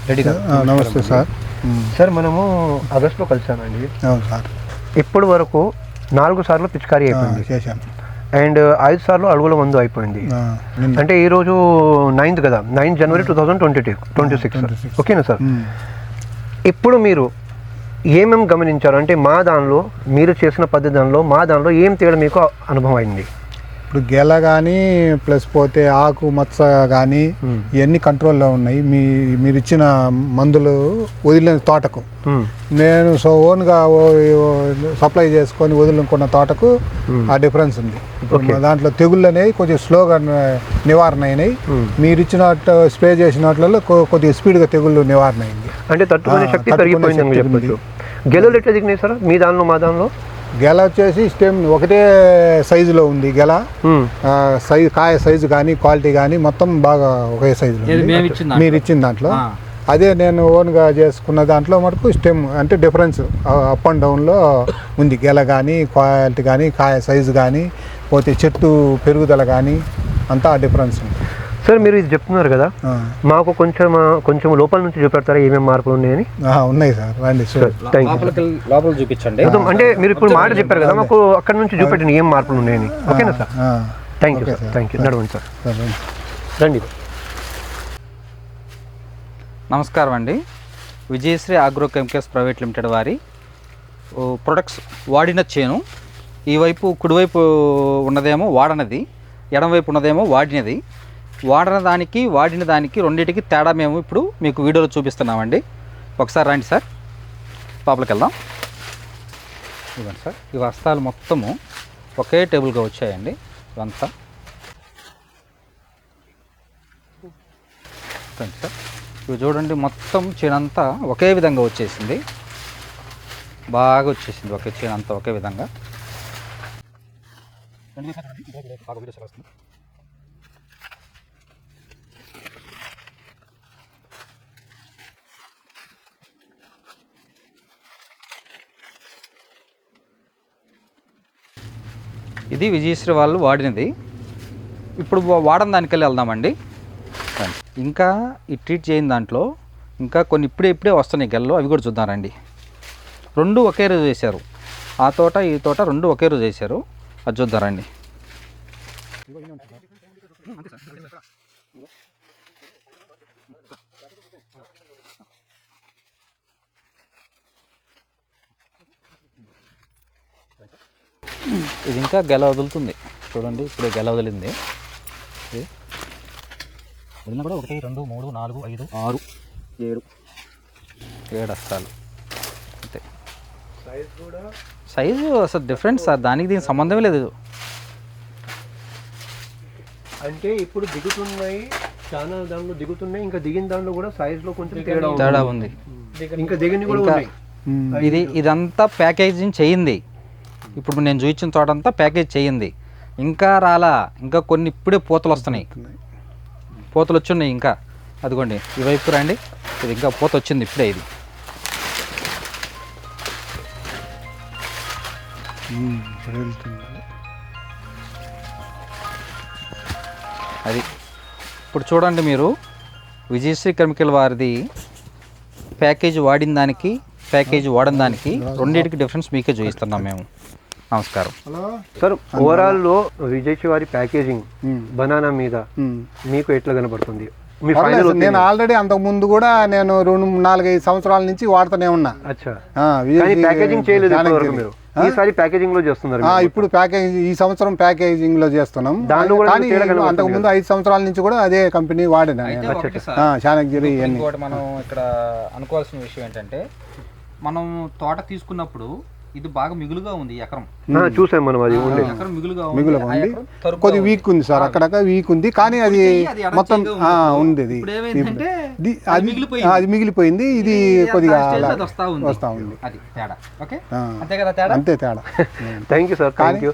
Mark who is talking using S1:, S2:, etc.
S1: రెడీగా.
S2: నమస్తే sir.
S1: Sir మనము ఆగస్టులో కలిసామండి.
S2: అవును సార్.
S1: ఇప్పటి వరకు 4 సార్లు పిచికారీ అయిపోయింది
S2: చేశాను.
S1: అండ్ 5 సార్లు అడుగుల మందు అయిపోయింది. అంటే ఈరోజు 9th కదా, 9 జనవరి 2026. ఓకేనా సార్? ఇప్పుడు మీరు ఏమేమి గమనించారు అంటే మా దానిలో మీరు చేసిన పద్ధతిలో మా దానిలో ఏం తేడా మీకు అనుభవం అయింది?
S2: ఇప్పుడు గెల కానీ ప్లస్ పోతే ఆకు మచ్చ కానీ ఇవన్నీ కంట్రోల్లో ఉన్నాయి. మీరు ఇచ్చిన మందులు వదిలిన తోటకు నేను ఓన్గా సప్లై చేసుకొని వదులుకున్న తోటకు ఆ డిఫరెన్స్ ఉంది. దాంట్లో తెగుళ్ళు అనేవి కొంచెం స్లోగా నివారణ అయినాయి. మీరు ఇచ్చినట్టు స్ప్రే చేసినట్లలో కొద్దిగా స్పీడ్గా తెగుళ్ళు నివారణ అయింది.
S1: అంటే తట్టుకునే శక్తి పెరిగిపోయింది. గెలలు ఎట్లా దిగినాయి సార్ మీ దానిలో మా దానిలో?
S2: గెల వచ్చేసి స్టెమ్ ఒకటే సైజులో ఉంది. గెల కాయ సైజు కానీ క్వాలిటీ కానీ మొత్తం బాగా ఒకే సైజులో మీరు ఇచ్చిన దాంట్లో. అదే నేను ఓన్గా చేసుకున్న దాంట్లో మటుకు స్టెమ్ అంటే డిఫరెన్స్ అప్ అండ్ డౌన్లో ఉంది. గెల కానీ క్వాలిటీ కానీ కాయ సైజు కానీ పోతే చెట్టు పెరుగుదల కానీ అంతా డిఫరెన్స్ ఉంది.
S1: సార్ మీరు ఇది చెప్తున్నారు కదా, మాకు కొంచెం లోపల నుంచి చూపెడతారా ఏమేమి మార్పులు ఉన్నాయని?
S2: ఉన్నాయి సార్, రండి
S3: లోపల చూపించండి.
S1: అంటే మీరు ఇప్పుడు మాట చెప్పారు కదా, మాకు అక్కడ నుంచి చూపెట్టండి ఏం మార్పులు ఉన్నాయని. ఓకేనా sir? Thank you sir, thank you. నడవండి సార్, రండి.
S3: నమస్కారం అండి. Vijayashri agro chemicals private limited వారి ప్రొడక్ట్స్ వాడిన చేను. ఈ వైపు కుడివైపు ఉన్నదేమో వాడనది, ఎడమవైపు ఉన్నదేమో వాడినది. వాడిన దానికి రెండింటికి తేడా మేము ఇప్పుడు మీకు వీడియోలో చూపిస్తున్నామండి. ఒకసారి రండి సార్, లోపలికి వెళ్దాం. ఇవ్వండి సార్, ఈ వస్తాలు మొత్తము ఒకే టేబుల్గా వచ్చాయండి. ఇవంతా సార్, ఇవి చూడండి, మొత్తం చేనంతా ఒకే విధంగా వచ్చేసింది. బాగా వచ్చేసింది ఒకే చేనంతా ఒకే విధంగా. ఇది విజయశ్రీ వాళ్ళు వాడినది. ఇప్పుడు వాడని దానికెళ్ళి వెళ్దామండి. ఇంకా ఈ ట్రీట్ చేయని దాంట్లో ఇంకా కొన్ని ఇప్పుడే వస్తున్నాయి గెల్లో, అవి కూడా చూద్దామండి. 2 ఒకే రోజు వేశారు. ఆ తోట ఈ తోట 2 ఒకే రోజు వేశారు. అది చూద్దారండి. ఇది ఇంకా గెల వదులుతుంది చూడండి. ఇప్పుడు గెల వదిలింది. వదిలినా కూడా 1 2 3 4 5 6 7 వస్తాలు అంతే. సైజు అసలు డిఫరెన్స్ సార్, దానికి దీనికి సంబంధమే లేదు.
S1: అంటే ఇప్పుడు దిగుతున్నాయి, చాలా దాంట్లో దిగుతున్నాయి. ఇంకా దిగిన దాంట్లో కూడా సైజులో కొంచెం
S3: తేడా ఉంది.
S1: ఇంకా దిగిన కూడా
S3: ఇదంతా ప్యాకేజింగ్ చేయింది. ఇప్పుడు నేను చూపించిన తోట అంతా ప్యాకేజ్ చేయింది. ఇంకా రాలా, ఇంకా కొన్ని ఇప్పుడే పూతలు వస్తున్నాయి. పూతలు వచ్చున్నాయి ఇంకా. అదిగోండి ఈ వైపు రండి, ఇది ఇంకా పూత వచ్చింది ఇప్పుడే. ఇది అది ఇప్పుడు చూడండి మీరు, విజయశ్రీ కెమికల్ వారిది ప్యాకేజ్ వాడిన దానికి ప్యాకేజ్ వాడని దానికి రెండింటికి డిఫరెన్స్ మీకే చూపిస్తున్నాం మేము. నమస్కారం
S1: సార్. ఓవరాల్లో విజయశ్రీ వారి ప్యాకేజింగ్ బనానా మీద మీకు ఎట్లా కనబడుతుంది?
S2: నేను ఆల్రెడీ అంతకు ముందు కూడా నేను 4-5 సంవత్సరాల నుంచి వాడుతూనే ఉన్నా.
S1: ప్యాకేజింగ్ చేయలేదు మీరు, ఈసారి ప్యాకేజింగ్ లో చేస్తున్నారు.
S2: ఇప్పుడు ఈ సంవత్సరం ప్యాకేజింగ్ లో చేస్తున్నాం. అంతకు ముందు 5 సంవత్సరాల నుంచి కూడా అదే కంపెనీ వాడినా. చాణక్యగిరి.
S3: మనం ఇక్కడ అనుకోవాల్సిన విషయం ఏంటంటే, మనం తోట తీసుకున్నప్పుడు ఇది బాగా మిగులుగా ఉంది. ఎకరం
S1: చూసాం మనం, అది
S2: మిగులుగా ఉంది. కొద్ది వీక్ ఉంది సార్, అక్కడక్కడ వీక్ ఉంది. కానీ అది మొత్తం ఉంది. అది మిగిలిపోయింది. ఇది కొద్దిగా వస్తా ఉంది.
S3: అంతే తేడా.
S1: Thank you sir, thank you.